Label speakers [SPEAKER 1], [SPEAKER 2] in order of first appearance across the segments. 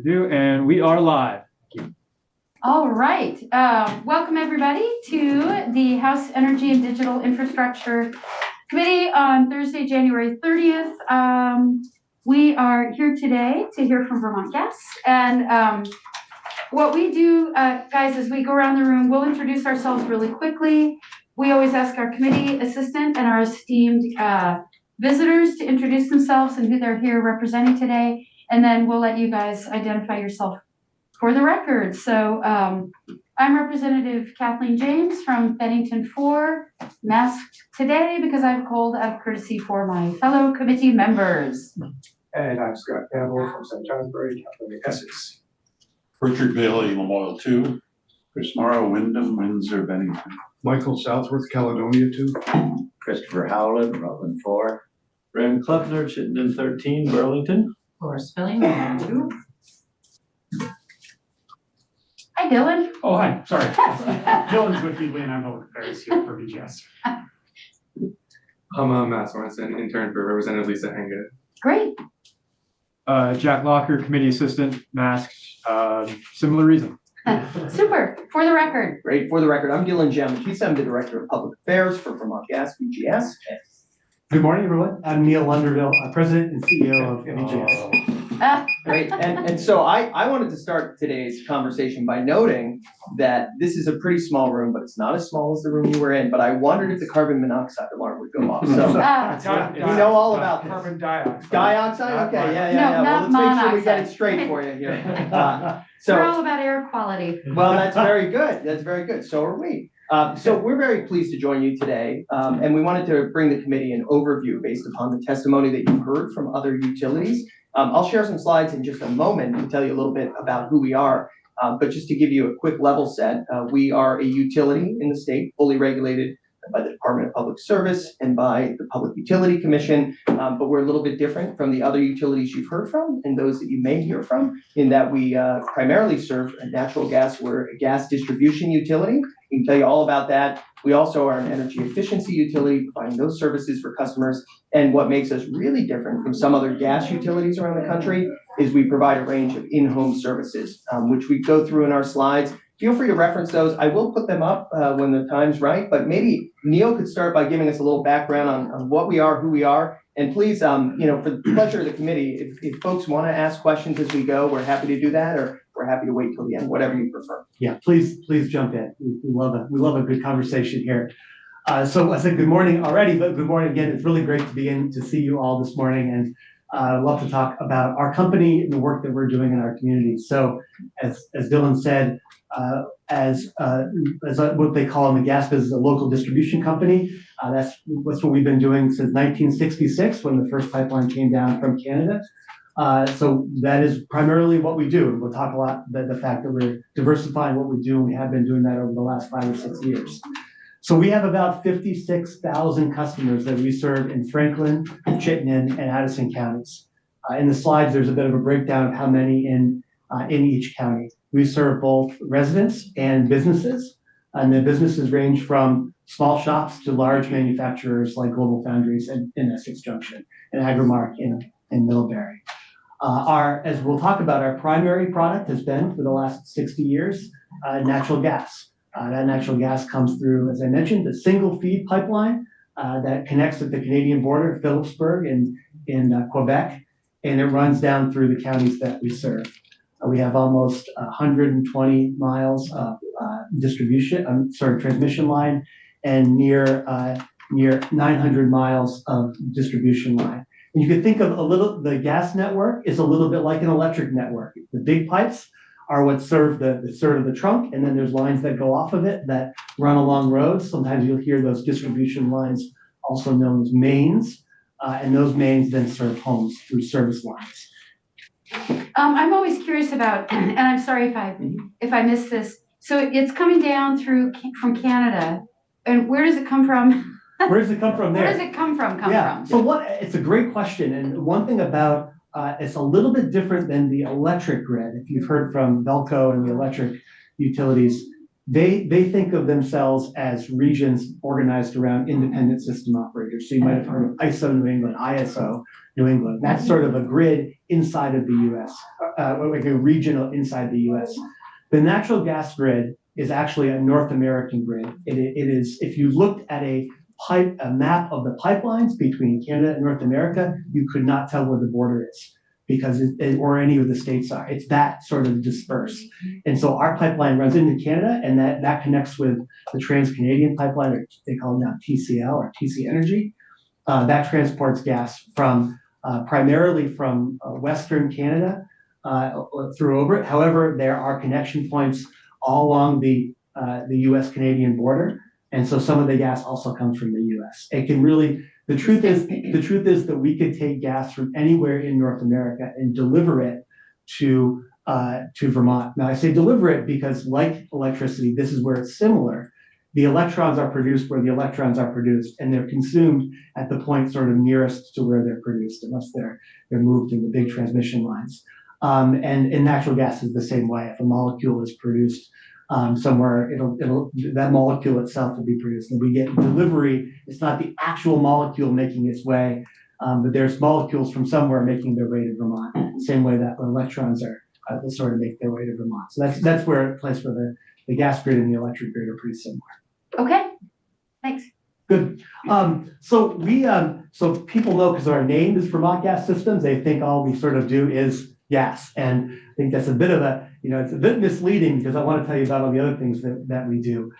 [SPEAKER 1] Good do, and we are live.
[SPEAKER 2] All right. Welcome everybody to the House Energy and Digital Infrastructure Committee on Thursday, January 30th. We are here today to hear from Vermont Gas. And what we do, guys, is we go around the room, we'll introduce ourselves really quickly. We always ask our committee assistant and our esteemed visitors to introduce themselves and who they're here representing today. And then we'll let you guys identify yourself for the record. So I'm Representative Kathleen James from Bennington 4, masked today because I have a cold out of courtesy for my fellow committee members.
[SPEAKER 3] And I'm Scott Campbell from St. Johnsbury, California, Essex.
[SPEAKER 4] Richard Bailey, Memorial 2. Chris Morrow, Wyndham, Windsor, Bennington.
[SPEAKER 3] Michael Southworth, Caledonia 2.
[SPEAKER 5] Christopher Howland, Rutland 4.
[SPEAKER 6] Ren Kleffner, Chittenden 13, Burlington.
[SPEAKER 7] Horace Filling, 2.
[SPEAKER 2] Hi, Dylan.
[SPEAKER 8] Oh, hi. Sorry. Dylan's with me, Lynn. I'm over Ferris here for BGS.
[SPEAKER 3] I'm Matt Sorensen, intern for Representative Lisa Henga.
[SPEAKER 2] Great.
[SPEAKER 1] Jack Locker, committee assistant, masked, similar reason.
[SPEAKER 2] Super. For the record.
[SPEAKER 5] Great. For the record, I'm Dylan Giambattista. I'm the Director of Public Affairs for Vermont Gas, BGS.
[SPEAKER 9] Good morning, everyone. I'm Neil Lunderville, President and CEO of BGS.
[SPEAKER 5] Great. And so I wanted to start today's conversation by noting that this is a pretty small room, but it's not as small as the room you were in. But I wondered if the carbon monoxide alarm would go off. So you know all about this.
[SPEAKER 3] Carbon dioxide.
[SPEAKER 5] Dioxide? Okay, yeah.
[SPEAKER 2] No,
[SPEAKER 5] Well, let's make sure we get it
[SPEAKER 2] monoxide.
[SPEAKER 5] straight for you here.
[SPEAKER 2] We're all about air quality.
[SPEAKER 5] Well, that's very good. That's very good. So are we. So we're very pleased to join you today, and we wanted to bring the committee an overview based upon the testimony that you heard from other utilities. I'll share some slides in just a moment and tell you a little bit about who we are, but just to give you a quick level set, we are a utility in the state, fully regulated by the Department of Public Service and by the Public Utility Commission, but we're a little bit different from the other utilities you've heard from and those that you may hear from, in that we primarily serve natural gas. We're a gas distribution utility. We can tell you all about that. We also are an energy efficiency utility, providing those services for customers. And what makes us really different from some other gas utilities around the country is we provide a range of in-home services, which we go through in our slides. Feel free to reference those. I will put them up when the time's right, but maybe Neil could start by giving us a little background on what we are, who we are. And please, for the pleasure of the committee, if folks want to ask questions as we go, we're happy to do that, or we're happy to wait till the end, whatever you prefer.
[SPEAKER 9] Yeah, please jump in. We love a good conversation here. So I said good morning already, but good morning again. It's really great to be in to see you all this morning, and I'd love to talk about our company and the work that we're doing in our community. So as Dylan said, as what they call in the gas business, a local distribution company. That's what we've been doing since 1966, when the first pipeline came down from Canada. So that is primarily what we do. We'll talk a lot about the fact that we're diversifying what we do, and we have been doing that over the last 5 or 6 years. So we have about 56,000 customers that we serve in Franklin, Chittenden, and Addison counties. In the slides, there's a bit of a breakdown of how many in each county. We serve both residents and businesses, and the businesses range from small shops to large manufacturers like Global Foundries in Essex Junction and Agrimark in Middlebury. As we'll talk about, our primary product has been, for the last 60 years, natural gas. That natural gas comes through, as I mentioned, a single feed pipeline that connects at the Canadian border, Phillipsburg in Quebec, and it runs down through the counties that we serve. We have almost 120 miles of transmission line, and near 900 miles of distribution line. And you can think of the gas network is a little bit like an electric network. The big pipes are what serve the trunk, and then there's lines that go off of it that run along roads. Sometimes you'll hear those distribution lines also known as mains, and those mains then serve homes through service lines.
[SPEAKER 2] I'm always curious about, and I'm sorry if I missed this. So it's coming down from Canada, and where does it come from?
[SPEAKER 9] Where does it come from there?
[SPEAKER 2] Where does it come from?
[SPEAKER 9] So it's a great question, and one thing about it's a little bit different than the electric grid. If you've heard from Velco and the electric utilities, they think of themselves as regions organized around independent system operators. So you might have heard of ISO New England, ISO New England. That's sort of a grid inside of the US, like a regional inside the US. The natural gas grid is actually a North American grid. It is, if you looked at a map of the pipelines between Canada and North America, you could not tell where the border is because or any of the states are. It's that sort of dispersed. And so our pipeline runs into Canada, and that connects with the Trans-Canadian Pipeline, or they call it now TCL or TC Energy. That transports gas from primarily from Western Canada through over it. However, there are connection points all along the U.S.-Canadian border, and so some of the gas also comes from the U.S. It can really, the truth is that we could take gas from anywhere in North America and deliver it to Vermont. Now I say deliver it because, like electricity, this is where it's similar. The electrons are produced where the electrons are produced, and they're consumed at the point sort of nearest to where they're produced, unless they're moved in the big transmission lines. And natural gas is the same way. If a molecule is produced somewhere, that molecule itself will be produced, and we get delivery. It's not the actual molecule making its way, but there's molecules from somewhere making their way to Vermont. Same way that electrons are sort of make their way to Vermont. So that's where a place where the gas grid and the electric grid are pretty similar.
[SPEAKER 2] Okay, thanks.
[SPEAKER 9] Good. So people know, because our name is Vermont Gas Systems, they think all we sort of do is gas. And I think that's a bit of it's a bit misleading, because I want to tell you about all the other things that we do.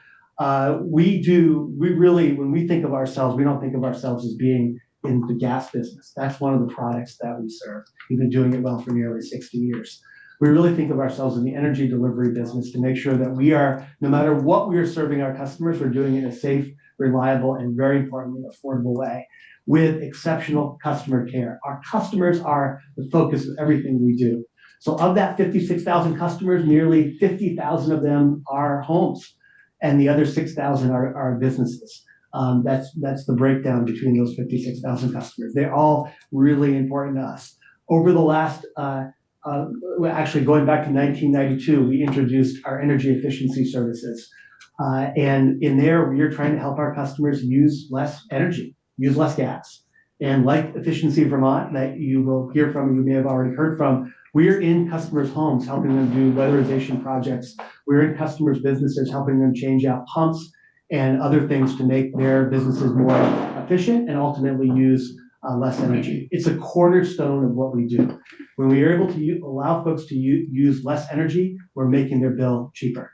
[SPEAKER 9] We really, when we think of ourselves, we don't think of ourselves as being in the gas business. That's one of the products that we serve. We've been doing it well for nearly 60 years. We really think of ourselves in the energy delivery business to make sure that we are, no matter what we are serving our customers, we're doing it in a safe, reliable, and very importantly, affordable way with exceptional customer care. Our customers are the focus of everything we do. So of that 56,000 customers, nearly 50,000 of them are homes, and the other 6,000 are businesses. That's the breakdown between those 56,000 customers. They're all really important to us. Over the last, actually going back to 1992, we introduced our energy efficiency services. And in there, we are trying to help our customers use less energy, use less gas. And like Efficiency Vermont, that you will hear from, you may have already heard from, we're in customers' homes, helping them do weatherization projects. We're in customers' businesses, helping them change out pumps and other things to make their businesses more efficient and ultimately use less energy. It's a cornerstone of what we do. When we are able to allow folks to use less energy, we're making their bill cheaper.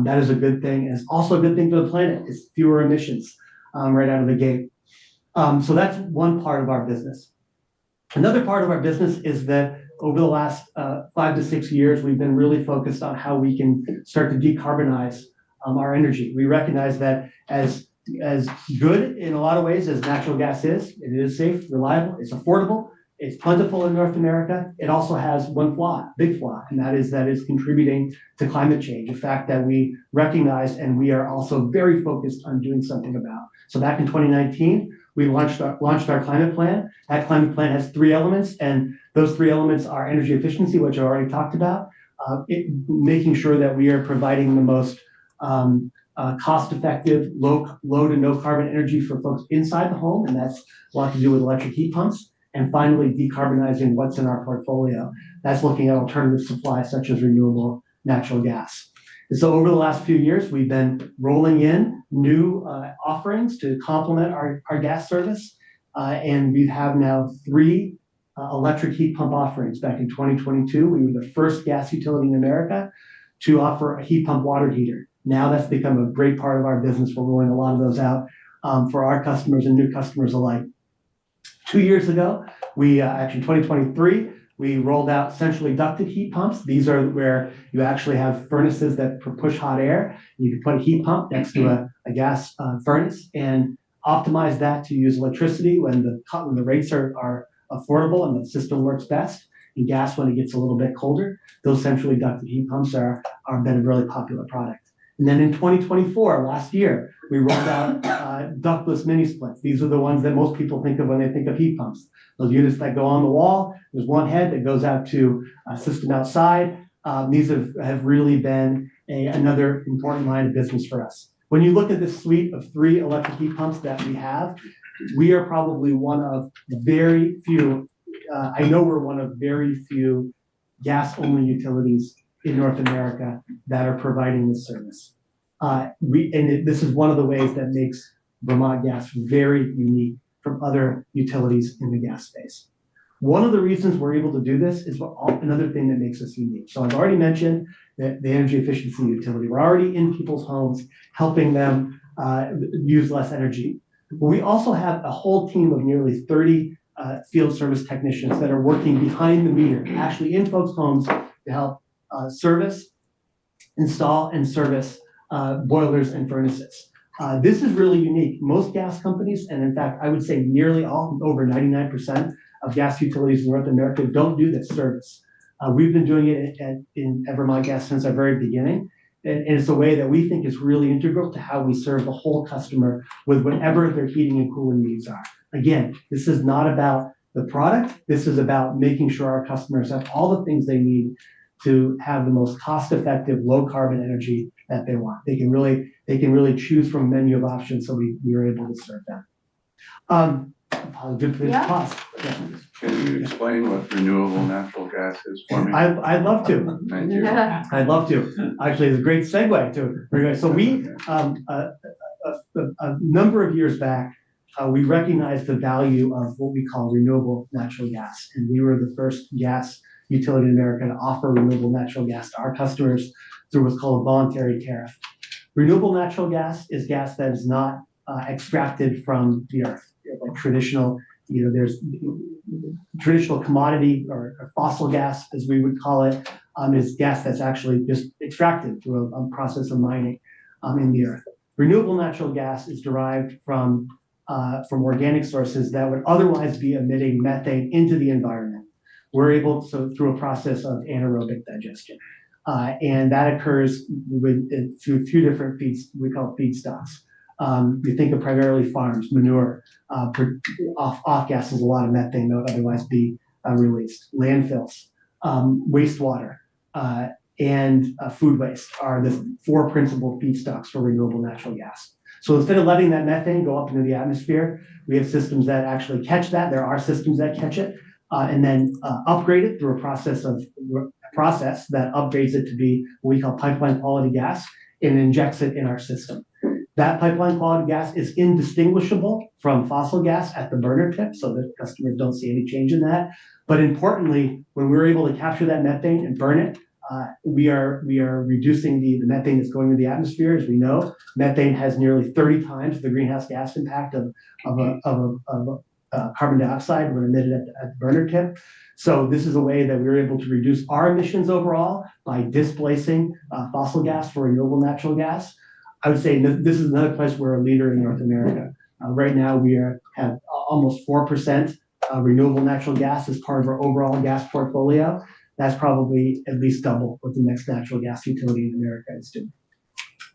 [SPEAKER 9] That is a good thing. And it's also a good thing for the planet. It's fewer emissions right out of the gate. So that's one part of our business. Another part of our business is that over the last 5 to 6 years, we've been really focused on how we can start to decarbonize our energy. We recognize that as good in a lot of ways as natural gas is, it is safe, reliable, it's affordable, it's plentiful in North America. It also has one flaw, big flaw, and that is contributing to climate change, a fact that we recognize and we are also very focused on doing something about. So back in 2019, we launched our climate plan. That climate plan has 3 elements, and those 3 elements are energy efficiency, which I already talked about, making sure that we are providing the most cost-effective, low to no carbon energy for folks inside the home, and that's a lot to do with electric heat pumps. And finally, decarbonizing what's in our portfolio. That's looking at alternative supplies such as renewable natural gas. And so over the last few years, we've been rolling in new offerings to complement our gas service. And we have now 3 electric heat pump offerings. Back in 2022, we were the first gas utility in America to offer a heat pump water heater. Now that's become a great part of our business. We're rolling a lot of those out for our customers and new customers alike. 2 years ago, actually 2023, we rolled out centrally ducted heat pumps. These are where you actually have furnaces that push hot air. You can put a heat pump next to a gas furnace and optimize that to use electricity when the rates are affordable and the system works best, and gas when it gets a little bit colder. Those centrally ducted heat pumps are been a really popular product. And then in 2024, last year, we rolled out ductless mini splits. These are the ones that most people think of when they think of heat pumps. Those units that go on the wall, there's one head that goes out to a system outside, These have really been another important line of business for us. When you look at this suite of 3 electric heat pumps that we have, we are probably one of very few, I know we're one of very few gas-only utilities in North America that are providing this service. This is one of the ways that makes Vermont Gas very unique from other utilities in the gas space. One of the reasons we're able to do this is another thing that makes us unique. So I've already mentioned that the energy efficiency utility. We're already in people's homes, helping them use less energy. But we also have a whole team of nearly 30 field service technicians that are working behind the meter, actually in folks' homes to help service, install, and service boilers and furnaces. This is really unique. Most gas companies, and in fact, I would say nearly all, over 99% of gas utilities in North America don't do this service. We've been doing it at Vermont Gas since our very beginning. And it's a way that we think is really integral to how we serve the whole customer with whatever their heating and cooling needs are. Again, this is not about the product. This is about making sure our customers have all the things they need to have the most cost-effective, low-carbon energy that they want. They can really choose from a menu of options, so we are able to serve them. Good place to pause. Yeah.
[SPEAKER 4] Can you explain what renewable natural gas is for me?
[SPEAKER 9] I'd love to.
[SPEAKER 4] Thank you.
[SPEAKER 9] I'd love to. Actually, it's a great segue to. So we, a number of years back, we recognized the value of what we call renewable natural gas, and we were the first gas utility in America to offer renewable natural gas to our customers through what's called a voluntary tariff. Renewable natural gas is gas that is not extracted from the earth. Like traditional, there's traditional commodity or fossil gas, as we would call it, is gas that's actually just extracted through a process of mining in the earth. Renewable natural gas is derived from organic sources that would otherwise be emitting methane into the environment. We're able to, through a process of anaerobic digestion. And that occurs through 2 different we call feedstocks. You think of primarily farms, manure, off gases, a lot of methane that would otherwise be released. Landfills, wastewater, and food waste are the 4 principal feedstocks for renewable natural gas. So instead of letting that methane go up into the atmosphere, we have systems that actually catch that. There are systems that catch it and then upgrade it through a process that upgrades it to be what we call pipeline quality gas and injects it in our system. That pipeline quality gas is indistinguishable from fossil gas at the burner tip, so that customers don't see any change in that. But importantly, when we're able to capture that methane and burn it, we are reducing the methane that's going into the atmosphere. As we know, methane has nearly 30 times the greenhouse gas impact of carbon dioxide when emitted at the burner tip. So this is a way that we're able to reduce our emissions overall by displacing fossil gas for renewable natural gas. I would say this is another place we're a leader in North America. Right now, we have almost 4% renewable natural gas as part of our overall gas portfolio. That's probably at least double what the next natural gas utility in America is doing.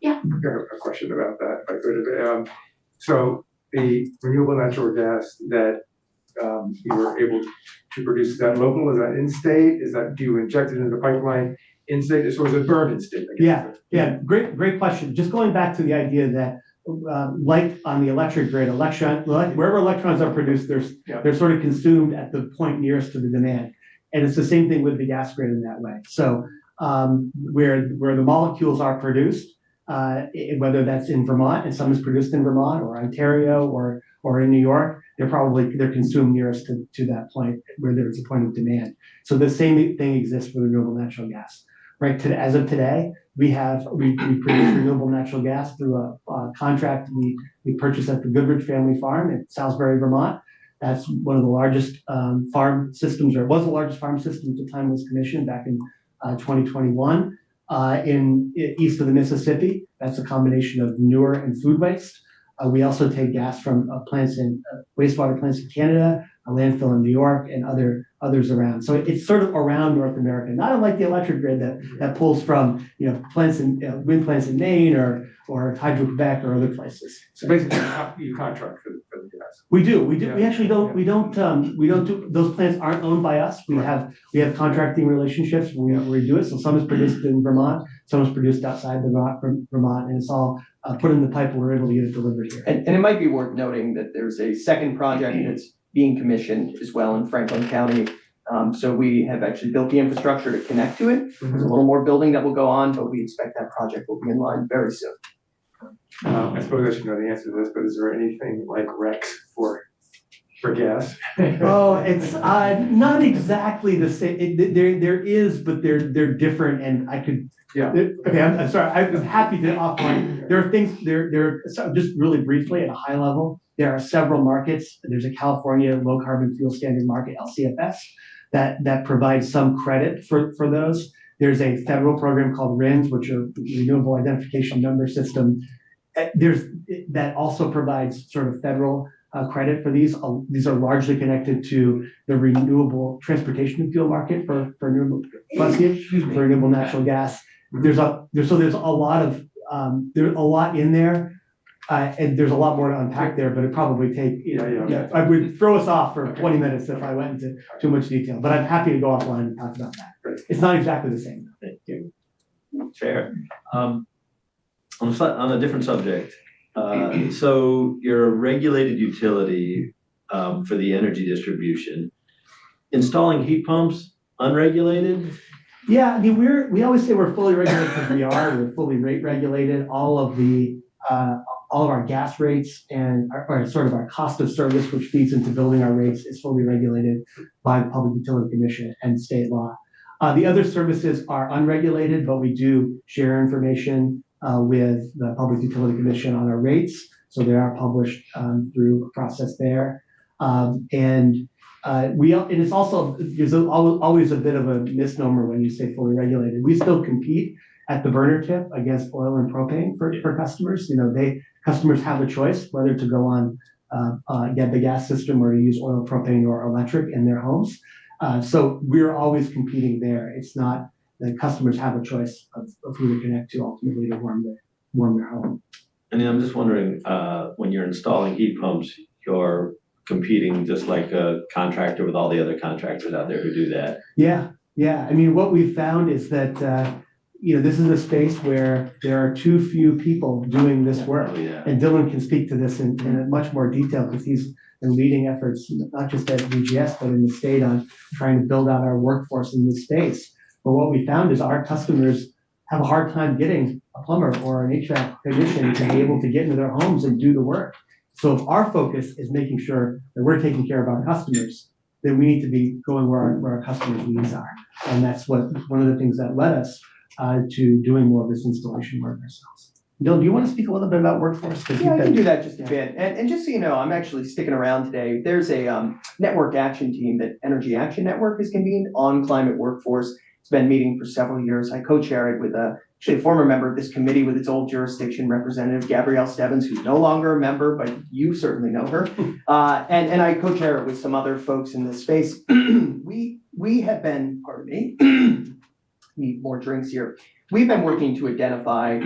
[SPEAKER 2] Yeah.
[SPEAKER 3] I've got a question about that, if I could. So the renewable natural gas that you were able to produce, is that local? Is that in-state? Do you inject it into the pipeline in-state? So is it burned in-state?
[SPEAKER 9] Yeah, great question. Just going back to the idea that like on the electric grid, wherever electrons are produced, they're sort of consumed at the point nearest to the demand. And it's the same thing with the gas grid in that way. So where the molecules are produced, whether that's in Vermont and some is produced in Vermont or Ontario or in New York, they're consumed nearest to that point where there's a point of demand. So the same thing exists for renewable natural gas. Right, as of today, we produce renewable natural gas through a contract we purchased at the Goodrich family farm in Salisbury, Vermont. That's one of the largest farm systems, or was the largest farm system at the time it was commissioned back in 2021 east of the Mississippi. That's a combination of manure and food waste. We also take gas from wastewater plants in Canada, a landfill in New York, and others around. So it's sort of around North America, not unlike the electric grid that pulls from plants in wind plants in Maine or Hydro-Quebec or other places.
[SPEAKER 3] So basically, you contract for the gas.
[SPEAKER 9] We do.
[SPEAKER 3] Yeah.
[SPEAKER 9] We actually don't do, those plants aren't owned by us. We have contracting relationships where we do it. So some is produced in Vermont, some is produced outside Vermont, and it's all put in the pipe and we're able to get it delivered here.
[SPEAKER 5] And it might be worth noting that there's a second project that's being commissioned as well in Franklin County. So we have actually built the infrastructure to connect to it. There's a little more building that will go on, but we expect that project will be in line very soon.
[SPEAKER 3] I suppose I should know the answer to this, but is there anything like Rex for gas?
[SPEAKER 9] Oh, it's not exactly the same. There is, but they're different, and I could.
[SPEAKER 3] Yeah.
[SPEAKER 9] Okay, I'm sorry. I'm happy to offline. There are things. So just really briefly at a high level. There are several markets. There's a California Low Carbon Fuel Standard Market (LCFS) that provides some credit for those. There's a federal program called RINs, which are Renewable Identification Number System. That also provides sort of federal credit for these. These are largely connected to the renewable transportation fuel market for renewable natural gas. There's a lot in there, and there's a lot more to unpack there. But it probably take I would throw us off for 20 minutes if I went into too much detail. But I'm happy to go offline and talk about that. It's not exactly the same.
[SPEAKER 6] Thank you. Fair. On a different subject, so you're a regulated utility for the energy distribution. Installing heat pumps, unregulated?
[SPEAKER 9] Yeah, I mean, we always say we're fully regulated because we are. We're fully rate regulated. All of our gas rates and sort of our cost of service, which feeds into building our rates, is fully regulated by the Public Utility Commission and state law. The other services are unregulated, but we do share information with the Public Utility Commission on our rates. So they are published through a process there. And it's also, there's always a bit of a misnomer when you say fully regulated. We still compete at the burner tip against oil and propane for customers. Customers have a choice whether to go on get the gas system or to use oil, propane, or electric in their homes. So we're always competing there. It's not that customers have a choice of who to connect to ultimately to warm their home.
[SPEAKER 6] And I'm just wondering, when you're installing heat pumps, you're competing just like a contractor with all the other contractors out there who do that.
[SPEAKER 9] Yeah. I mean, what we've found is that this is a space where there are too few people doing this work.
[SPEAKER 6] Oh, yeah.
[SPEAKER 9] And Dylan can speak to this in much more detail because he's been leading efforts, not just at VGS, but in the state on trying to build out our workforce in this space. But what we found is our customers have a hard time getting a plumber or an HVAC technician to be able to get into their homes and do the work. So if our focus is making sure that we're taking care of our customers, then we need to be going where our customers' needs are. And that's one of the things that led us to doing more of this installation work ourselves. Dylan, do you want to speak a little bit about workforce?
[SPEAKER 5] Yeah, I can do that just a bit. And just so you know, I'm actually sticking around today. There's a network action team that Energy Action Network has convened on climate workforce. It's been meeting for several years. I co-chair it with actually a former member of this committee with its old jurisdiction, Representative Gabrielle Stebbins, who's no longer a member, but you certainly know her. And I co-chair it with some other folks in this space. We have been, pardon me, need more drinks here. We've been working to identify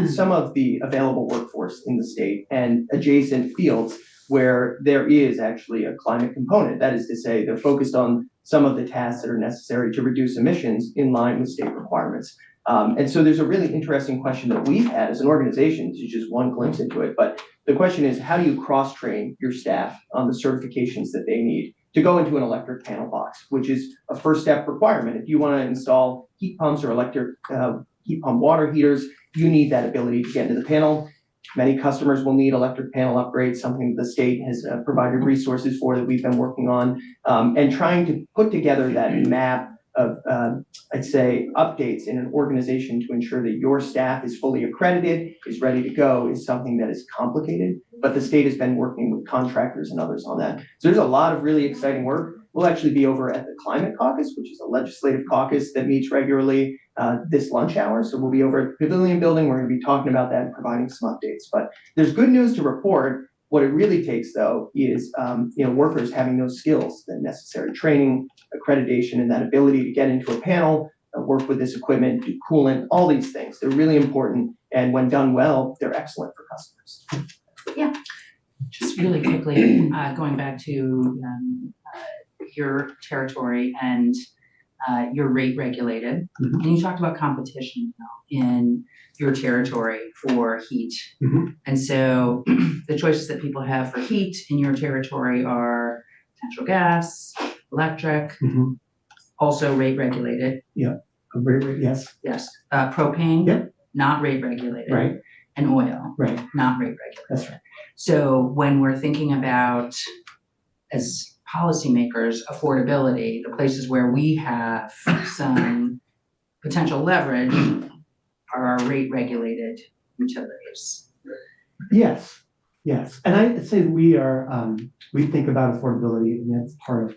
[SPEAKER 5] some of the available workforce in the state and adjacent fields where there is actually a climate component. That is to say, they're focused on some of the tasks that are necessary to reduce emissions in line with state requirements. And so there's a really interesting question that we've had as an organization, this is just one glimpse into it, but the question is, how do you cross-train your staff on the certifications that they need to go into an electric panel box, which is a first step requirement. If you want to install heat pumps or electric heat pump water heaters, you need that ability to get into the panel. Many customers will need electric panel upgrades, something the state has provided resources for that we've been working on, and trying to put together that map of, I'd say, updates in an organization to ensure that your staff is fully accredited, is ready to go, is something that is complicated, but the state has been working with contractors and others on that. So there's a lot of really exciting work. We'll actually be over at the Climate Caucus, which is a legislative caucus that meets regularly this lunch hour. So we'll be over at the Pavilion Building. We're going to be talking about that and providing some updates. But there's good news to report. What it really takes, though, is workers having those skills, the necessary training, accreditation, and that ability to get into a panel, work with this equipment, do coolant, all these things. They're really important. And when done well, they're excellent for customers.
[SPEAKER 2] Yeah.
[SPEAKER 10] Just
[SPEAKER 7] just really quickly, going back to your territory and you're rate regulated.
[SPEAKER 9] Mhm.
[SPEAKER 7] And you talked about competition in your territory for heat.
[SPEAKER 9] Mhm.
[SPEAKER 7] And so the choices that people have for heat in your territory are natural gas, electric,
[SPEAKER 9] Mhm.
[SPEAKER 7] also rate regulated.
[SPEAKER 9] Yes,
[SPEAKER 7] Yes, propane,
[SPEAKER 9] Yep.
[SPEAKER 7] not rate regulated.
[SPEAKER 9] right,
[SPEAKER 7] And oil,
[SPEAKER 9] right,
[SPEAKER 7] not rate regulated.
[SPEAKER 9] that's right.
[SPEAKER 7] So when we're thinking about, as policymakers, affordability, the places where we have some potential leverage are our rate regulated utilities.
[SPEAKER 9] Yes, yes. And I'd say we think about affordability, and that's part of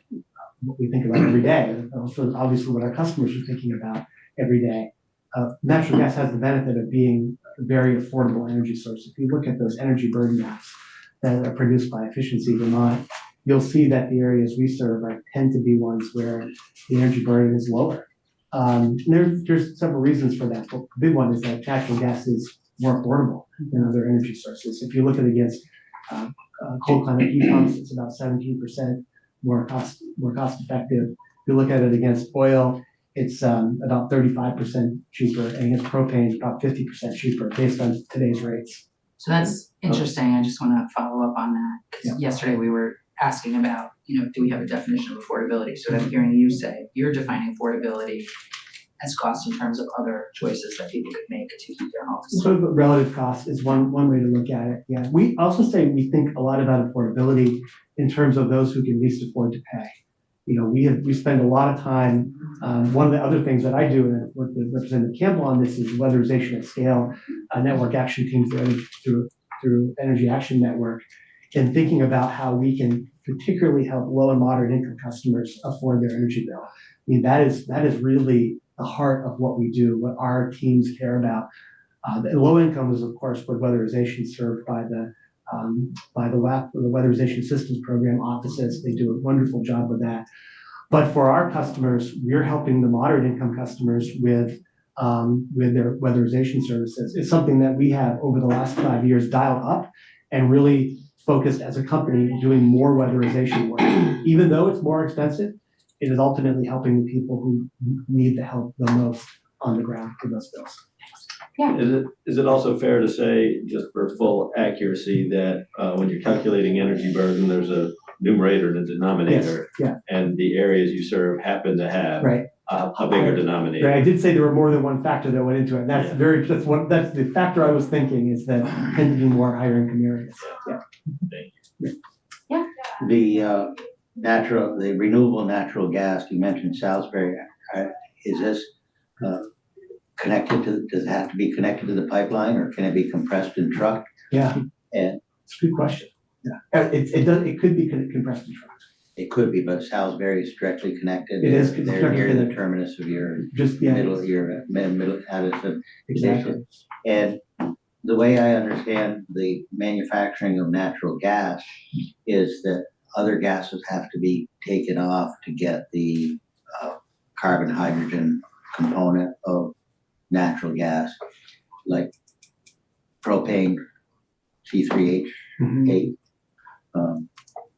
[SPEAKER 9] what we think about every day. And also, obviously, what our customers are thinking about every day. Natural gas has the benefit of being a very affordable energy source. If you look at those energy burden maps that are produced by Efficiency Vermont, you'll see that the areas we serve tend to be ones where the energy burden is lower. There's several reasons for that. But the big one is that natural gas is more affordable than other energy sources. If you look at it against cold climate heat pumps, it's about 17% more cost effective. If you look at it against oil, it's about 35% cheaper, and against propane, it's about 50% cheaper based on today's rates.
[SPEAKER 7] So that's interesting. I just want to follow up on that. 'Cause
[SPEAKER 9] Yeah.
[SPEAKER 7] yesterday we were asking about, do we have a definition of affordability? So what I'm hearing you say, you're defining affordability as cost in terms of other choices that people could make to heat their homes.
[SPEAKER 9] Sort of relative cost is one way to look at it. Yeah, we also say we think a lot about affordability in terms of those who can least afford to pay. We spend a lot of time. One of the other things that I do, and work with Representative Campbell on this, is weatherization at scale, network action teams through Energy Action Network, and thinking about how we can particularly help low and moderate income customers afford their energy bill. I mean, that is really the heart of what we do, what our teams care about. The low income is, of course, with weatherization served by the WAP, the Weatherization Systems Program offices. They do a wonderful job with that. But for our customers, we're helping the moderate income customers with their weatherization services. It's something that we have over the last 5 years dialed up and really focused as a company doing more weatherization work. Even though it's more expensive, it is ultimately helping the people who need the help the most on the ground for those bills.
[SPEAKER 6] Is it also fair to say, just for full accuracy, that when you're calculating energy burden, there's a numerator and a denominator?
[SPEAKER 9] Yes, yeah.
[SPEAKER 6] And the areas you serve happen to have
[SPEAKER 9] Right.
[SPEAKER 6] a bigger denominator?
[SPEAKER 9] Right, I did say there were more than one factor that went into it. And that's that's the factor I was thinking, is that tend to be more higher income areas. Yeah.
[SPEAKER 6] Thank you.
[SPEAKER 10] The renewable natural gas, you mentioned Salisbury, is this connected to, does it have to be connected to the pipeline, or can it be compressed and trucked?
[SPEAKER 9] Yeah,
[SPEAKER 10] And
[SPEAKER 9] it's a good question. Yeah, it could be compressed and trucked.
[SPEAKER 10] it could be, but Salisbury is directly connected.
[SPEAKER 9] It is
[SPEAKER 10] They're
[SPEAKER 9] directly
[SPEAKER 10] near the
[SPEAKER 9] connected.
[SPEAKER 10] terminus of your
[SPEAKER 9] Just
[SPEAKER 10] middle additive.
[SPEAKER 9] Exactly.
[SPEAKER 10] And the way I understand the manufacturing of natural gas is that other gases have to be taken off to get the carbon hydrogen component of natural gas, like propane, C3H8.
[SPEAKER 9] Mhm.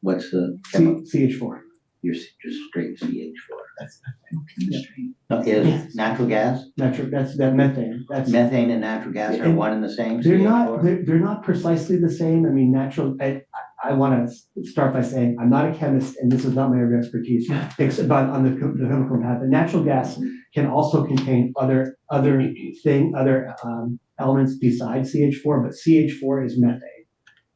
[SPEAKER 10] What's the chemical?
[SPEAKER 9] CH4.
[SPEAKER 10] You're just straight CH4.
[SPEAKER 9] That's
[SPEAKER 10] Is natural gas,
[SPEAKER 9] that's that methane. That's
[SPEAKER 10] methane and natural gas are
[SPEAKER 9] And
[SPEAKER 10] one and the same?
[SPEAKER 9] they're
[SPEAKER 10] CH4?
[SPEAKER 9] not precisely the same. I mean, I want to start by saying I'm not a chemist, and this is not my area of expertise. But on the chemical path, the natural gas can also contain other elements besides CH4, but CH4 is methane,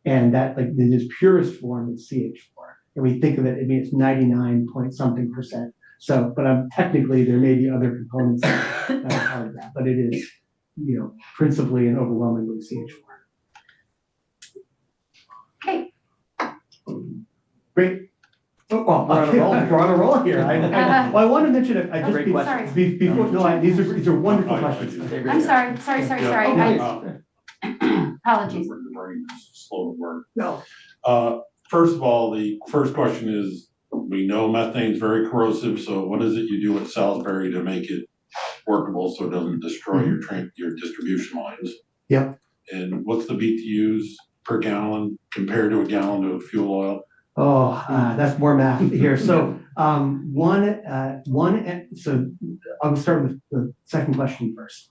[SPEAKER 9] and that, like, in its purest form is CH4. And we think of it, I mean, it's 99 point something percent. So, but technically there may be other components that are part of that, but it is, principally and overwhelmingly CH4.
[SPEAKER 2] Okay.
[SPEAKER 9] Great. Oh, well,
[SPEAKER 5] We're on a roll.
[SPEAKER 9] we're on a roll here. I want to mention it.
[SPEAKER 10] Great question.
[SPEAKER 9] Before, no, these are wonderful
[SPEAKER 4] I- I
[SPEAKER 9] questions.
[SPEAKER 4] do.
[SPEAKER 2] I'm sorry. Apologies.
[SPEAKER 4] Slow to work.
[SPEAKER 9] No.
[SPEAKER 4] First of all, the first question is, we know methane's very corrosive, so what is it you do at Salisbury to make it workable so it doesn't destroy your distribution lines?
[SPEAKER 9] Yep.
[SPEAKER 4] And what's the BTUs per gallon compared to a gallon of fuel oil?
[SPEAKER 9] Oh, that's more math here. So, so I'll start with the second question first.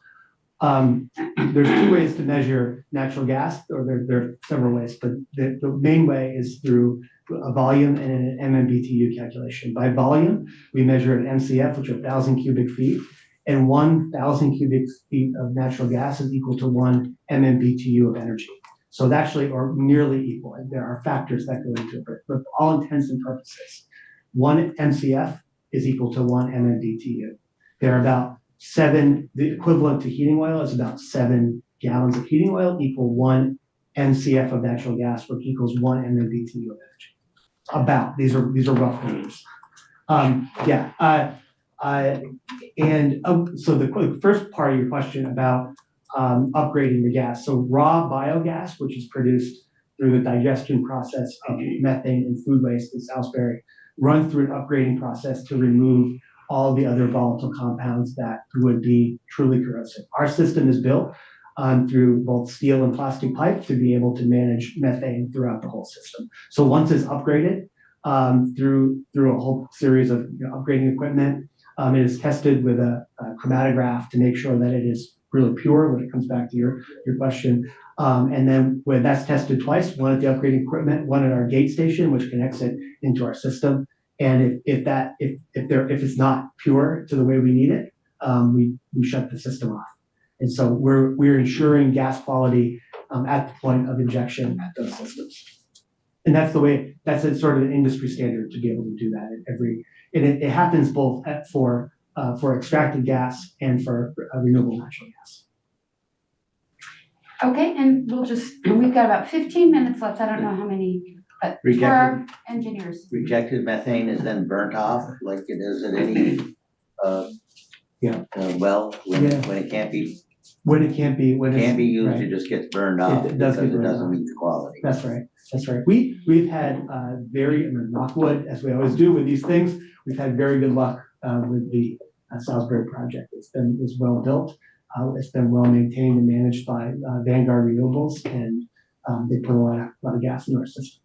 [SPEAKER 9] There's two ways to measure natural gas, or there are several ways, but the main way is through a volume and an MMBTU calculation. By volume, we measure an MCF, which are 1,000 cubic feet, and 1,000 cubic feet of natural gas is equal to 1 MMBTU of energy. So it's actually, or nearly equal. And there are factors that go into it, but for all intents and purposes, 1 MCF is equal to 1 MMBTU. There are about the equivalent to heating oil is about 7 gallons of heating oil equal 1 MCF of natural gas, which equals 1 MMBTU of energy. These are rough numbers. So the first part of your question about upgrading the gas. So raw biogas, which is produced through the digestion process of methane and food waste in Salisbury, runs through an upgrading process to remove all the other volatile compounds that would be truly corrosive. Our system is built through both steel and plastic pipe to be able to manage methane throughout the whole system. So once it's upgraded through a whole series of upgrading equipment, it is tested with a chromatograph to make sure that it is really pure when it comes back to your question. And then when that's tested twice, one at the upgrading equipment, one at our gate station, which connects it into our system. And if it's not pure to the way we need it, we shut the system off. And so we're ensuring gas quality at the point of injection at those systems. And that's a sort of an industry standard to be able to do that it happens both for extracted gas and for renewable natural gas.
[SPEAKER 2] Okay, and we've got about 15 minutes left. I don't know how many, but for our engineers.
[SPEAKER 10] Rejected methane is then burnt off like it is at any, well, when it can't be.
[SPEAKER 9] When it can't be,
[SPEAKER 10] used,
[SPEAKER 9] right.
[SPEAKER 10] It just gets burned off
[SPEAKER 9] It does
[SPEAKER 10] because
[SPEAKER 9] get
[SPEAKER 10] it
[SPEAKER 9] burned
[SPEAKER 10] doesn't
[SPEAKER 9] off.
[SPEAKER 10] meet the quality.
[SPEAKER 9] That's right. We've had knockwood, as we always do with these things, we've had very good luck with the Salisbury project. It's well built. It's been well maintained and managed by Vanguard Renewables, and they put a lot of gas into our system.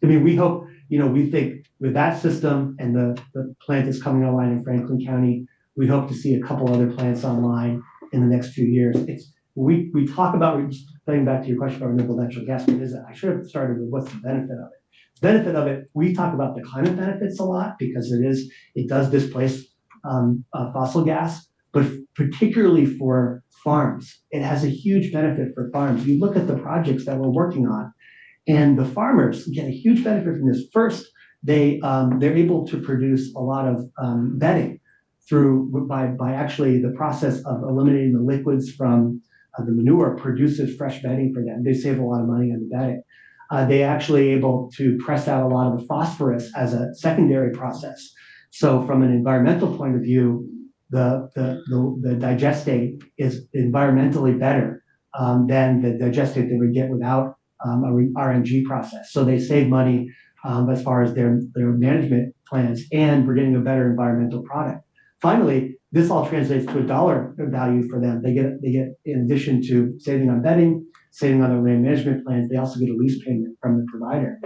[SPEAKER 9] I mean, we think with that system and the plant that's coming online in Franklin County, we hope to see a couple other plants online in the next few years. We talk about, getting back to your question about renewable natural gas, what is it? I should have started with what's the benefit of it. The benefit of it, we talk about the climate benefits a lot because it does displace fossil gas, but particularly for farms, it has a huge benefit for farms. You look at the projects that we're working on, and the farmers get a huge benefit from this. First, they're able to produce a lot of bedding by actually the process of eliminating the liquids from the manure produces fresh bedding for them. They save a lot of money on the bedding. They actually able to press out a lot of the phosphorus as a secondary process. So from an environmental point of view, the digestate is environmentally better than the digestate they would get without a RNG process. So they save money as far as their management plans, and we're getting a better environmental product. Finally, this all translates to a dollar value for them. They get in addition to saving on bedding, saving on their land management plans, they also get a lease payment from the provider.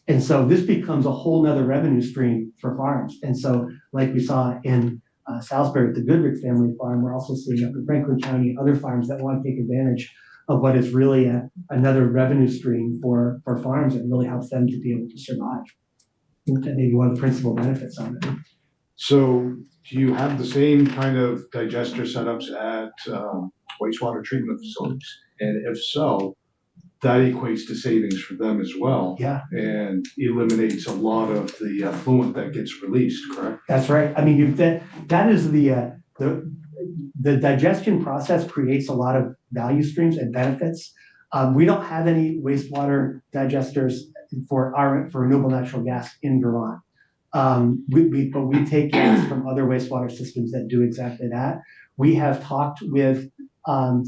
[SPEAKER 9] And so this becomes a whole nother revenue stream for farms. And so like we saw in Salisbury at the Goodrich family farm, we're also seeing up in Franklin County other farms that want to take advantage of what is really another revenue stream for farms and really helps them to be able to survive. And maybe one of the principal benefits of it.
[SPEAKER 11] So do you have the same kind of digester setups at wastewater treatment facilities? And if so, that equates to savings for them as well.
[SPEAKER 9] Yeah.
[SPEAKER 11] And eliminates a lot of the effluent that gets released, correct?
[SPEAKER 9] That's right. I mean, that is the digestion process creates a lot of value streams and benefits. We don't have any wastewater digesters for renewable natural gas in Vermont. But we take gas from other wastewater systems that do exactly that. We have talked with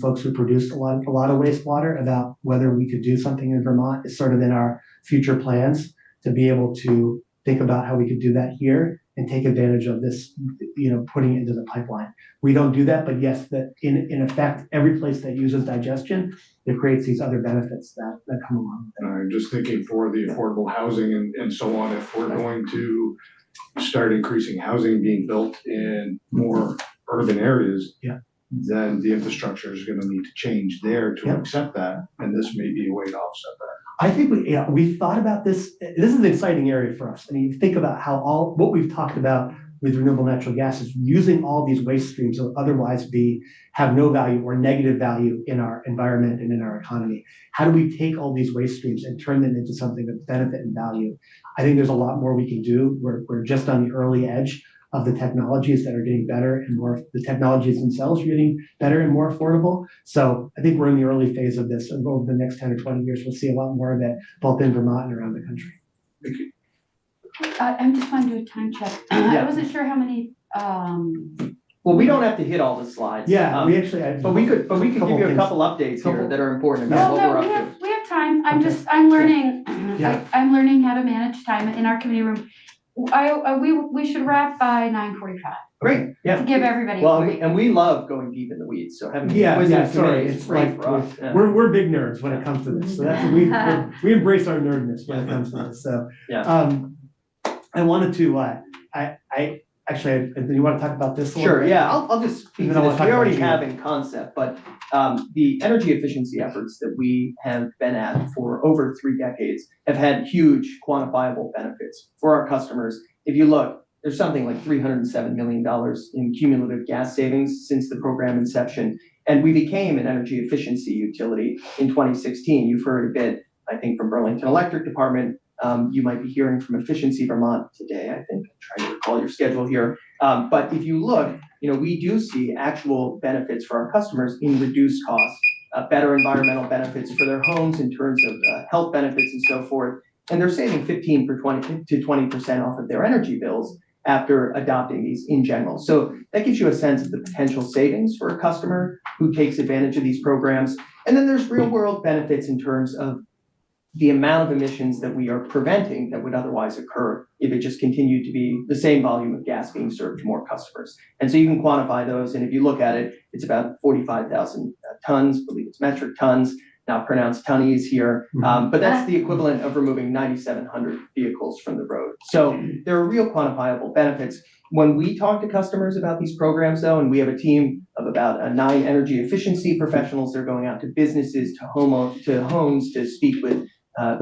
[SPEAKER 9] folks who produce a lot of wastewater about whether we could do something in Vermont. It's sort of in our future plans to be able to think about how we could do that here and take advantage of this, putting it into the pipeline. We don't do that, but yes, that in effect, every place that uses digestion, it creates these other benefits that come along with it.
[SPEAKER 11] I'm just thinking for the affordable housing and so on, if we're going to start increasing housing being built in more urban areas.
[SPEAKER 9] Yeah.
[SPEAKER 11] Then the infrastructure is gonna need to change there to accept that, and this may be a way to offset that.
[SPEAKER 9] I think we thought about this. This is an exciting area for us. I mean, you think about how what we've talked about with renewable natural gas is using all these waste streams that would otherwise have no value or negative value in our environment and in our economy. How do we take all these waste streams and turn them into something of benefit and value? I think there's a lot more we can do. We're just on the early edge of the technologies that are getting better and more. The technologies themselves are getting better and more affordable. So I think we're in the early phase of this, and over the next 10 or 20 years, we'll see a lot more of it, both in Vermont and around the country.
[SPEAKER 2] I just want to do a time check. I wasn't sure how many,
[SPEAKER 5] Well, we don't have to hit all the slides.
[SPEAKER 9] Yeah, we actually.
[SPEAKER 5] But we could give you a
[SPEAKER 9] things.
[SPEAKER 5] couple updates here that are important
[SPEAKER 2] well,
[SPEAKER 5] about what
[SPEAKER 2] no,
[SPEAKER 5] we're
[SPEAKER 2] we
[SPEAKER 5] up to.
[SPEAKER 2] have time.
[SPEAKER 9] Okay.
[SPEAKER 2] I'm learning,
[SPEAKER 9] Yeah.
[SPEAKER 2] I'm learning how to manage time in our committee room. We should wrap by 9:45
[SPEAKER 5] Great, yeah.
[SPEAKER 2] to give everybody a
[SPEAKER 5] Well,
[SPEAKER 2] break.
[SPEAKER 5] and we love going deep in the weeds, so having.
[SPEAKER 9] Yeah,
[SPEAKER 5] inquisitive
[SPEAKER 9] sorry,
[SPEAKER 5] committees
[SPEAKER 9] it's
[SPEAKER 5] is great
[SPEAKER 9] like,
[SPEAKER 5] for us. Yeah.
[SPEAKER 9] we're big nerds when it comes to this, so that's, we embrace our nerdness when it comes to this, so.
[SPEAKER 5] Yeah.
[SPEAKER 9] I wanted to, I actually, you want to talk about this a little
[SPEAKER 5] Sure,
[SPEAKER 9] bit?
[SPEAKER 5] yeah, I'll just speak
[SPEAKER 9] And
[SPEAKER 5] to
[SPEAKER 9] then I'll
[SPEAKER 5] this.
[SPEAKER 9] talk
[SPEAKER 5] We
[SPEAKER 9] about
[SPEAKER 5] already
[SPEAKER 9] Geo.
[SPEAKER 5] have in concept, but the energy efficiency efforts that we have been at for over 3 decades have had huge quantifiable benefits for our customers. If you look, there's something like $307 million in cumulative gas savings since the program inception. And we became an energy efficiency utility in 2016. You've heard a bit, I think, from Burlington Electric Department. You might be hearing from Efficiency Vermont today, I think. I'm trying to recall your schedule here. But if you look, we do see actual benefits for our customers in reduced costs, better environmental benefits for their homes in terms of health benefits and so forth. And they're saving 15 to 20% off of their energy bills after adopting these in general. So that gives you a sense of the potential savings for a customer who takes advantage of these programs. And then there's real world benefits in terms of the amount of emissions that we are preventing that would otherwise occur if it just continued to be the same volume of gas being served to more customers. And so you can quantify those. And if you look at it, it's about 45,000 tons, I believe it's metric tons, now pronounced tonnies here. But that's the equivalent of removing 9,700 vehicles from the road. So there are real quantifiable benefits. When we talk to customers about these programs though, and we have a team of about 9 energy efficiency professionals, they're going out to businesses, to homes to speak with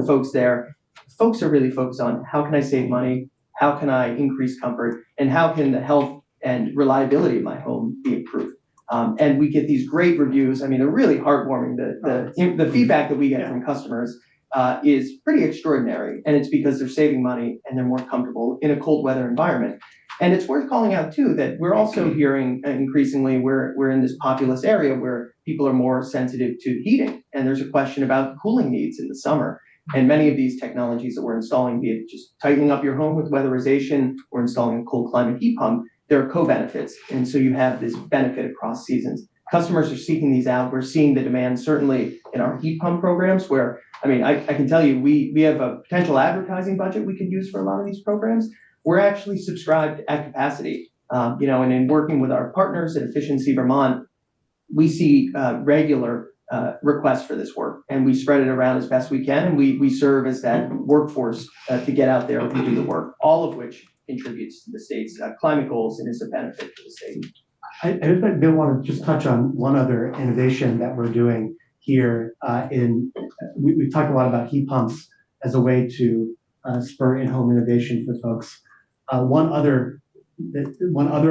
[SPEAKER 5] folks there. Folks are really focused on how can I save money, how can I increase comfort, and how can the health and reliability of my home be improved. And we get these great reviews. I mean, they're really heartwarming. The feedback that we get from customers is pretty extraordinary, and it's because they're saving money and they're more comfortable in a cold weather environment. And it's worth calling out too that we're also hearing increasingly we're in this populous area where people are more sensitive to heating, and there's a question about cooling needs in the summer. And many of these technologies that we're installing, be it just tightening up your home with weatherization or installing a cold climate heat pump, there are co-benefits. And so you have this benefit across seasons. Customers are seeking these out. We're seeing the demand certainly in our heat pump programs where, I mean, I can tell you, we have a potential advertising budget we could use for a lot of these programs. We're actually subscribed at capacity, and in working with our partners at Efficiency Vermont, we see regular requests for this work, and we spread it around as best we can, and we serve as that workforce to get out there and do the work, all of which contributes to the state's climate goals and is a benefit to the state.
[SPEAKER 9] I did want to just touch on one other innovation that we're doing here. We talked a lot about heat pumps as a way to spur in-home innovation for folks. One other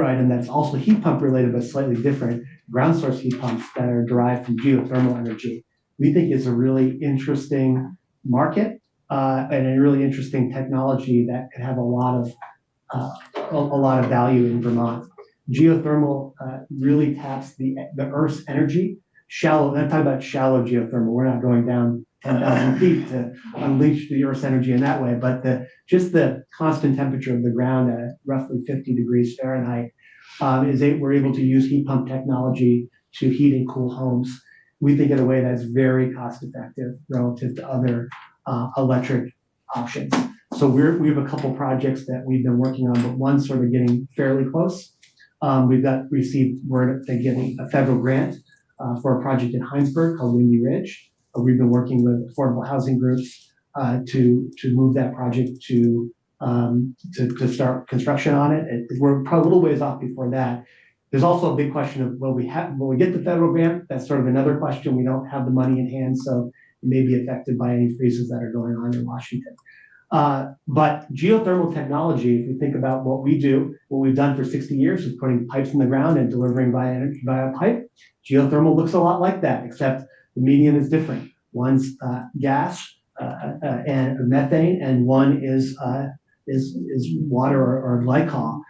[SPEAKER 9] item that's also heat pump related but slightly different, ground source heat pumps that are derived from geothermal energy. We think it's a really interesting market and a really interesting technology that could have a lot of value in Vermont. Geothermal really taps the Earth's energy. I'm talking about shallow geothermal. We're not going down 10,000 feet to unleash the Earth's energy in that way, but just the constant temperature of the ground at roughly 50 degrees Fahrenheit we're able to use heat pump technology to heat and cool homes. We think in a way that's very cost effective relative to other electric options. So we have a couple projects that we've been working on, but one's sort of getting fairly close. We've received word they're getting a federal grant for a project in Heinsberg called Windy Ridge. We've been working with affordable housing groups to move that project to start construction on it. We're probably a little ways off before that. There's also a big question of will we get the federal grant? That's sort of another question. We don't have the money in hand, so it may be affected by any freezes that are going on in Washington. But geothermal technology, if you think about what we do, what we've done for 60 years is putting pipes in the ground and delivering via pipe. Geothermal looks a lot like that, except the medium is different. One's gas and methane, and one is water or glycol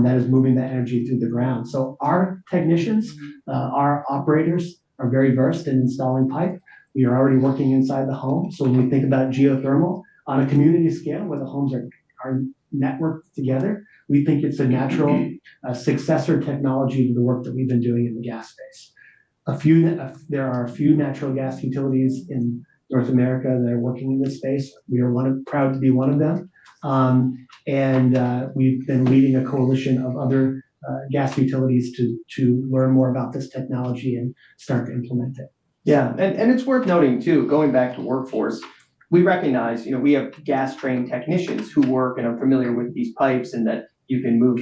[SPEAKER 9] that is moving that energy through the ground. So our technicians, our operators are very versed in installing pipe. We are already working inside the home. So when we think about geothermal on a community scale where the homes are networked together, we think it's a natural successor technology to the work that we've been doing in the gas space. There are a few natural gas utilities in North America that are working in this space. We are proud to be one of them. We've been leading a coalition of other gas utilities to learn more about this technology and start to implement it.
[SPEAKER 5] Yeah, and it's worth noting too, going back to workforce, we recognize, we have gas trained technicians who work and are familiar with these pipes and that you can move,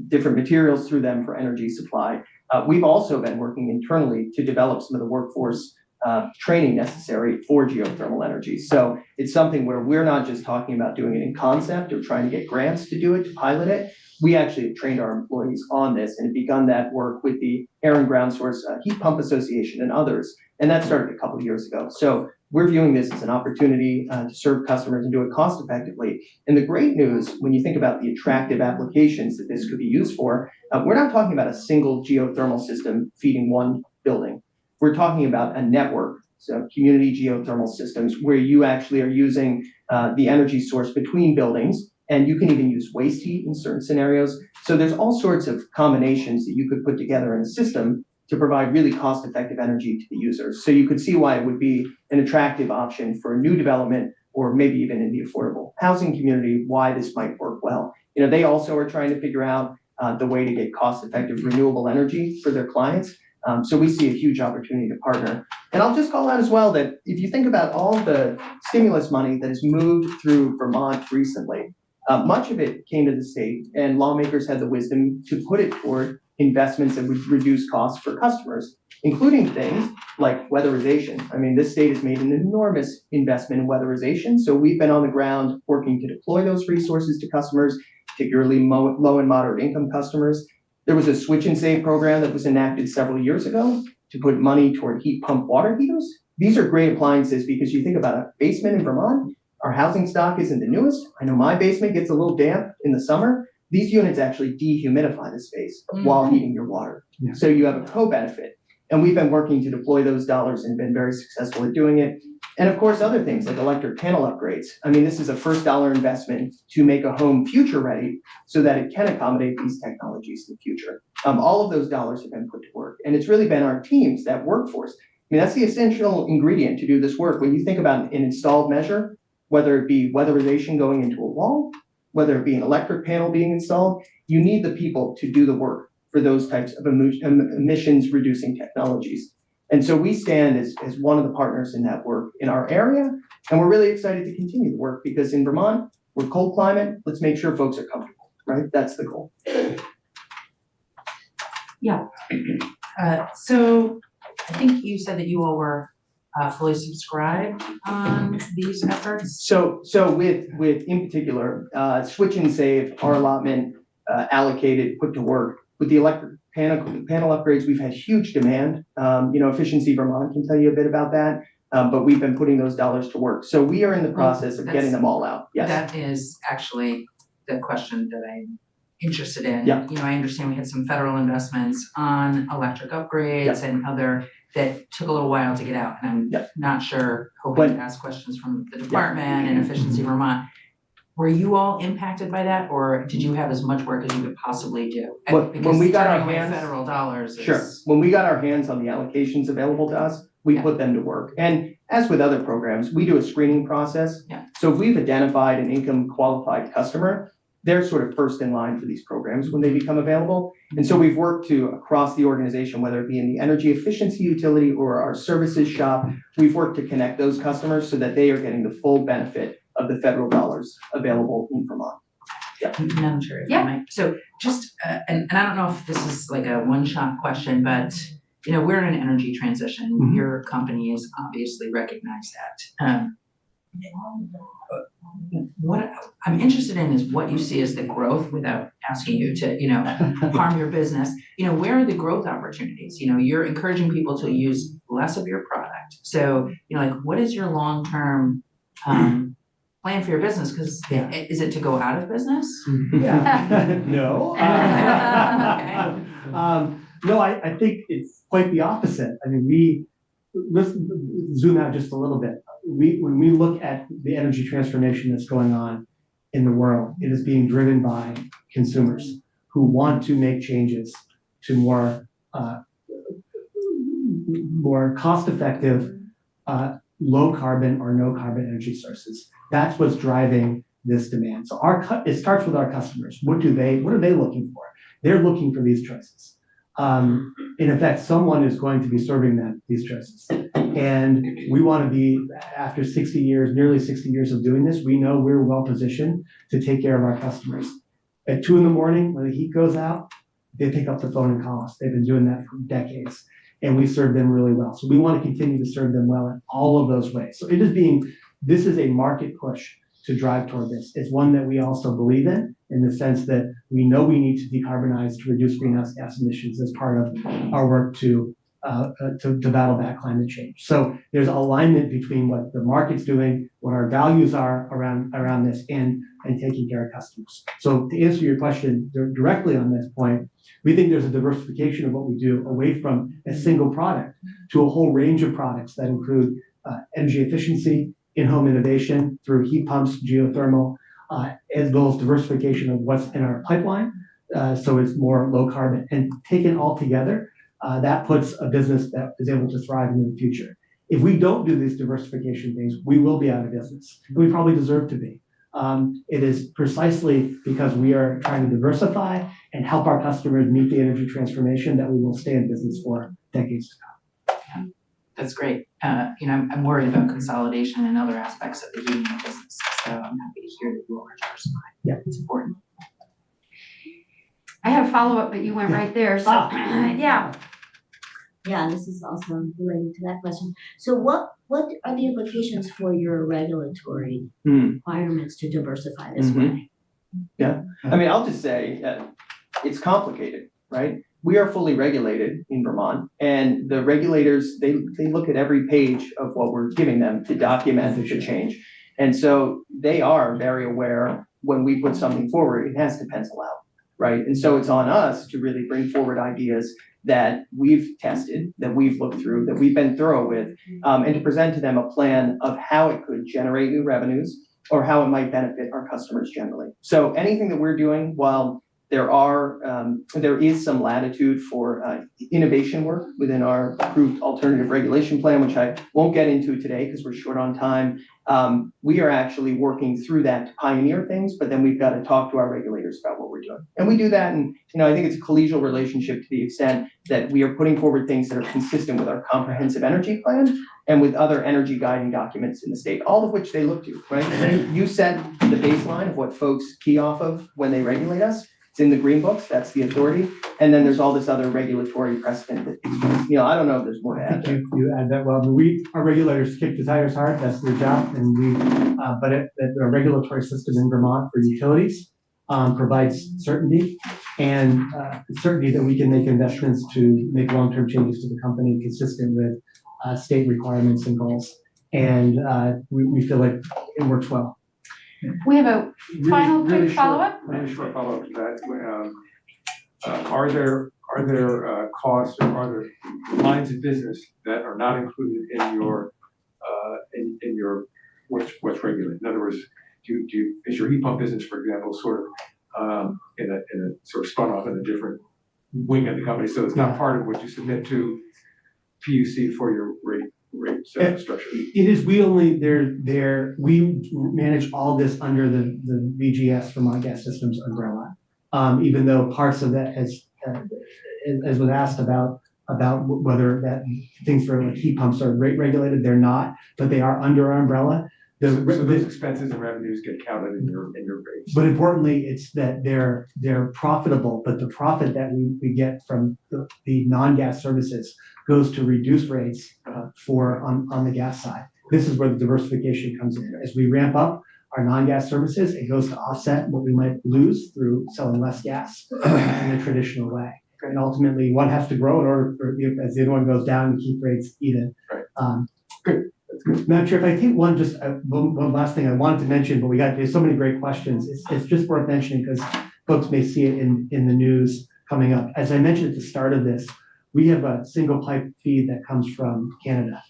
[SPEAKER 5] different materials through them for energy supply. We've also been working internally to develop some of the workforce training necessary for geothermal energy. So it's something where we're not just talking about doing it in concept or trying to get grants to do it, to pilot it. We actually have trained our employees on this and have begun that work with the Air and Ground Source Heat Pump Association and others. And that started a couple of years ago. So we're viewing this as an opportunity to serve customers and do it cost effectively. And the great news, when you think about the attractive applications that this could be used for, we're not talking about a single geothermal system feeding one building. We're talking about a network, so community geothermal systems, where you actually are using the energy source between buildings, and you can even use waste heat in certain scenarios. So there's all sorts of combinations that you could put together in a system to provide really cost-effective energy to the users. So you could see why it would be an attractive option for a new development, or maybe even in the affordable housing community, why this might work well. They also are trying to figure out the way to get cost-effective renewable energy for their clients. So we see a huge opportunity to partner. And I'll just call out as well that if you think about all the stimulus money that has moved through Vermont recently, much of it came to the state, and lawmakers had the wisdom to put it toward investments that would reduce costs for customers, including things like weatherization. I mean, this state has made an enormous investment in weatherization. So we've been on the ground working to deploy those resources to customers, particularly low and moderate income customers. There was a switch and save program that was enacted several years ago to put money toward heat pump water heaters. These are great appliances because you think about a basement in Vermont, our housing stock isn't the newest. I know my basement gets a little damp in the summer. These units actually dehumidify the space while heating your water.
[SPEAKER 9] Yeah.
[SPEAKER 5] So you have a co-benefit. And we've been working to deploy those dollars and been very successful at doing it. And of course, other things like electric panel upgrades. I mean, this is a first dollar investment to make a home future ready so that it can accommodate these technologies in the future. All of those dollars have been put to work. And it's really been our teams, that workforce. I mean, that's the essential ingredient to do this work. When you think about an installed measure, whether it be weatherization going into a wall, whether it be an electric panel being installed, you need the people to do the work for those types of emissions reducing technologies. And so we stand as one of the partners in that work in our area, and we're really excited to continue the work because in Vermont, we're cold climate, let's make sure folks are comfortable, right? That's the goal.
[SPEAKER 7] Yeah. So I think you said that you all were fully subscribed on these efforts?
[SPEAKER 5] So with in particular, switch and save, our allotment allocated, put to work. With the electric panel upgrades, we've had huge demand. Efficiency Vermont can tell you a bit about that, but we've been putting those dollars to work. So we are in the process of getting them all out. Yes.
[SPEAKER 7] That is actually the question that I'm interested in.
[SPEAKER 5] Yeah.
[SPEAKER 7] I understand we had some federal investments on electric upgrades and other that took a little while to get out, and I'm not sure, hoping to ask questions from the department and Efficiency Vermont. Were you all impacted by that, or did you have as much work as you could possibly do?
[SPEAKER 5] When we got our hands,
[SPEAKER 7] federal dollars.
[SPEAKER 5] Sure. When we got our hands on the allocations available to us, we put them to work. And as with other programs, we do a screening process So if we've identified an income qualified customer, they're sort of first in line for these programs when they become available. And so we've worked to, across the organization, whether it be in the energy efficiency utility or our services shop, we've worked to connect those customers so that they are getting the full benefit of the federal dollars available in Vermont.
[SPEAKER 7] Madam Chair, if I
[SPEAKER 2] Yeah.
[SPEAKER 7] might. So just, and I don't know if this is like a one-shot question, but, you know, we're in an energy transition.
[SPEAKER 9] Mhm.
[SPEAKER 7] Your company has obviously recognized that. What I'm interested in is what you see as the growth, without asking you to, you know, harm your business. You know, where are the growth opportunities? You know, you're encouraging people to use less of your product. So, you know, like, what is your long-term plan for your business? Because
[SPEAKER 9] Yeah.
[SPEAKER 7] is it to go out of business?
[SPEAKER 9] Yeah. No. No, I think it's quite the opposite. I mean, let's zoom out just a little bit. When we look at the energy transformation that's going on in the world, it is being driven by consumers who want to make changes to more cost-effective, low carbon or no carbon energy sources. That's what's driving this demand. So it starts with our customers. What are they looking for? They're looking for these choices. In effect, someone is going to be serving them these choices. And we want to be, after 60 years, nearly 60 years of doing this, we know we're well positioned to take care of our customers. At 2 a.m, when the heat goes out, they pick up the phone and call us. They've been doing that for decades, and we serve them really well. So we want to continue to serve them well in all of those ways. So this is a market push to drive toward this. It's one that we also believe in the sense that we know we need to decarbonize to reduce greenhouse gas emissions as part of our work to battle back climate change. So there's alignment between what the market's doing, what our values are around this, and taking care of customers. So to answer your question directly on this point, we think there's a diversification of what we do away from a single product to a whole range of products that include energy efficiency, in-home innovation through heat pumps, geothermal, as well as diversification of what's in our pipeline. So it's more low carbon, and taken all together, that puts a business that is able to thrive in the future. If we don't do these diversification things, we will be out of business. And we probably deserve to be. It is precisely because we are trying to diversify and help our customers meet the energy transformation that we will stay in business for decades to come.
[SPEAKER 7] That's great. You know, I'm worried about consolidation and other aspects of the heating business. So I'm happy to hear that you are diversified.
[SPEAKER 9] Yeah,
[SPEAKER 7] it's important.
[SPEAKER 2] I had a follow-up, but you went right there. So, yeah.
[SPEAKER 12] Yeah, this is also related to that question. So what are the implications for your regulatory requirements to diversify this way?
[SPEAKER 5] Yeah, I mean, I'll just say it's complicated, right? We are fully regulated in Vermont, and the regulators, they look at every page of what we're giving them to document the change. And so they are very aware when we put something forward, it has to pencil out, right? And so it's on us to really bring forward ideas that we've tested, that we've looked through, that we've been thorough with, and to present to them a plan of how it could generate new revenues or how it might benefit our customers generally. So anything that we're doing, while there is some latitude for innovation work within our approved alternative regulation plan, which I won't get into today because we're short on time. We are actually working through that to pioneer things, but then we've got to talk to our regulators about what we're doing. And we do that, and I think it's a collegial relationship to the extent that we are putting forward things that are consistent with our comprehensive energy plan and with other energy guiding documents in the state, all of which they look to, right? You set the baseline of what folks key off of when they regulate us. It's in the green books, that's the authority. And then there's all this other regulatory precedent that, I don't know if there's more to add.
[SPEAKER 9] I think you add that well. Our regulators kick the tires hard, that's their job. And the regulatory system in Vermont for utilities provides certainty and certainty that we can make investments to make long-term changes to the company consistent with state requirements and goals. And we feel like it works well.
[SPEAKER 2] We have a final quick follow-up.
[SPEAKER 3] Really short follow-up to that. Are there costs or are there lines of business that are not included in your what's regulated? In other words, is your heat pump business, for example, sort of in a sort of spun off in a different wing of the company, so it's not part of what you submit to PUC for your rate infrastructure.
[SPEAKER 9] It is, we manage all this under the VGS, Vermont Gas Systems umbrella. Even though parts of that as was asked about whether that things for like heat pumps are rate regulated, they're not, but they are under our umbrella.
[SPEAKER 3] So those expenses and revenues get counted in your rates.
[SPEAKER 9] But importantly, it's that they're profitable, but the profit that we get from the non-gas services goes to reduce rates on the gas side. This is where the diversification comes in. As we ramp up our non-gas services, it goes to offset what we might lose through selling less gas in a traditional way. And ultimately, one has to grow in order for, as the other one goes down, to keep rates even.
[SPEAKER 3] Right.
[SPEAKER 9] Good. Madam Chair, if I think one last thing I wanted to mention, but there's so many great questions. It's just worth mentioning because folks may see it in the news coming up. As I mentioned at the start of this, we have a single pipe feed that comes from Canada.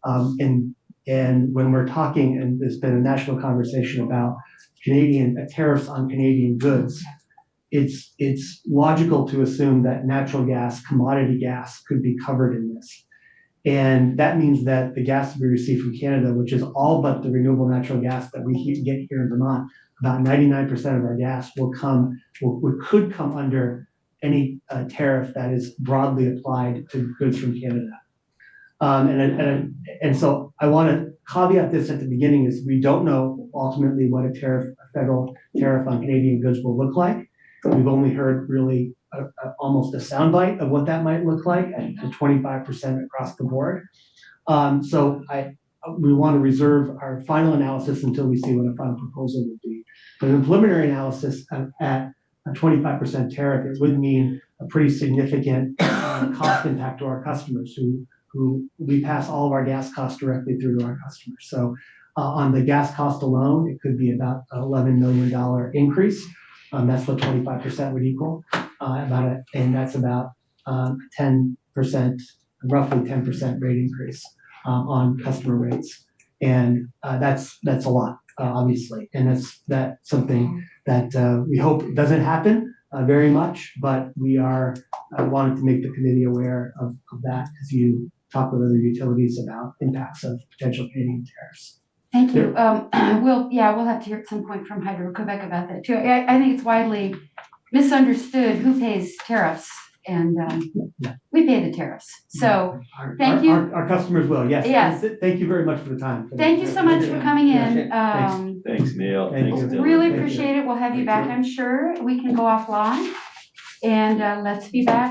[SPEAKER 9] And when we're talking, and there's been a national conversation about tariffs on Canadian goods, it's logical to assume that natural gas, commodity gas, could be covered in this. And that means that the gas we receive from Canada, which is all but the renewable natural gas that we get here in Vermont, about 99% of our gas could come under any tariff that is broadly applied to goods from Canada. And so I want to caveat this at the beginning is we don't know ultimately what a federal tariff on Canadian goods will look like. We've only heard really almost a soundbite of what that might look like at 25% across the board. So we want to reserve our final analysis until we see what a final proposal would be. But in preliminary analysis at a 25% tariff, it would mean a pretty significant cost impact to our customers who we pass all of our gas costs directly through to our customers. So on the gas cost alone, it could be about an $11 million increase. That's what 25% would equal, and that's about 10%, roughly 10% rate increase on customer rates, and that's a lot, obviously, and that's something that we hope doesn't happen very much, but we are wanted to make the committee aware of that as you talk with other utilities about impacts of potential Canadian tariffs.
[SPEAKER 2] Thank you. We'll have to hear at some point from Hydro-Quebec about that too. I think it's widely misunderstood who pays tariffs, and we pay the tariffs. So thank you.
[SPEAKER 9] Our customers will, yes.
[SPEAKER 2] Yes.
[SPEAKER 9] Thank you very much for the time.
[SPEAKER 2] Thank you so much for coming in.
[SPEAKER 6] Thanks, Neil.
[SPEAKER 9] Thank
[SPEAKER 6] Thanks,
[SPEAKER 9] you.
[SPEAKER 6] Dylan.
[SPEAKER 2] Really
[SPEAKER 9] Thank you.
[SPEAKER 2] appreciate it. We'll have you back, I'm sure. We can go offline, and let's be back.